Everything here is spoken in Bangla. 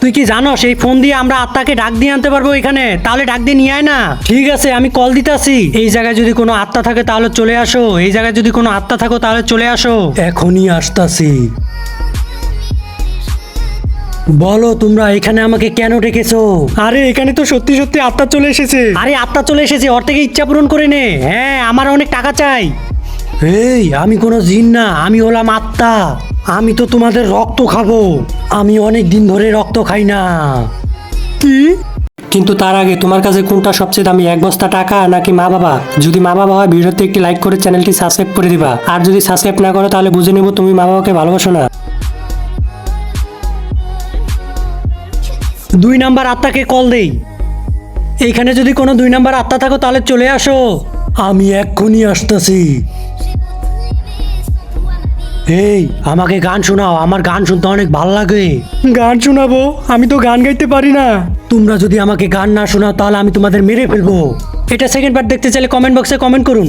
তুই কি জানোস এই ফোন দিয়ে আমরা আত্মাকে ডাক দিয়ে আনতে পারবো এখানে? তাহলে ডাক দিয়ে নিয়ে আয় না। ঠিক আছে, আমি কল দিতাছি। এই জায়গায় যদি কোনো আত্মা থাকে তাহলে চলে আসো। এই জায়গায় যদি কোনো আত্মা থাকো তাহলে চলে আসো। এখনই আসতাছি। বলো তোমরা এখানে আমাকে কেন ডেকেছো? আরে এখানে তো সত্যি সত্যি আত্মা চলে এসেছে। আরে আত্মা চলে এসেছে, ওর থেকে ইচ্ছা পূরণ করে নে। হ্যাঁ, আমার অনেক টাকা চাই। এই আমি কোনো জিন না, আমি হলাম আত্মা। আমি তো তোমাদের রক্ত খাবো। আমি অনেক দিন ধরে রক্ত খাই না। কি? কিন্তু তার আগে তোমার কাছে কোনটা সবচেয়ে দামি, এক বস্তা টাকা নাকি মা বাবা? যদি মা বাবা হয় ভিডিওতে একটি লাইক করে চ্যানেলটি সাবস্ক্রাইব করে দিবা। আর যদি সাবস্ক্রাইব না করো তাহলে বুঝে নেব তুমি মা বাবাকে ভালোবাসো না। 2 নাম্বার আত্মাকে কল দেই। এইখানে যদি কোনো 2 নাম্বার আত্মা থাকো তাহলে চলে আসো। আমি এক্ষুনি আসতেছি। এই আমাকে গান শোনাও, আমার গান শুনতে অনেক ভালো লাগে। গান শোনাবো? আমি তো গান গাইতে পারি না। তোমরা যদি আমাকে গান না শোনাও তাহলে আমি তোমাদের মেরে ফেলবো। এটা সেকেন্ড পার্ট দেখতে চাইলে কমেন্ট বক্সে কমেন্ট করুন।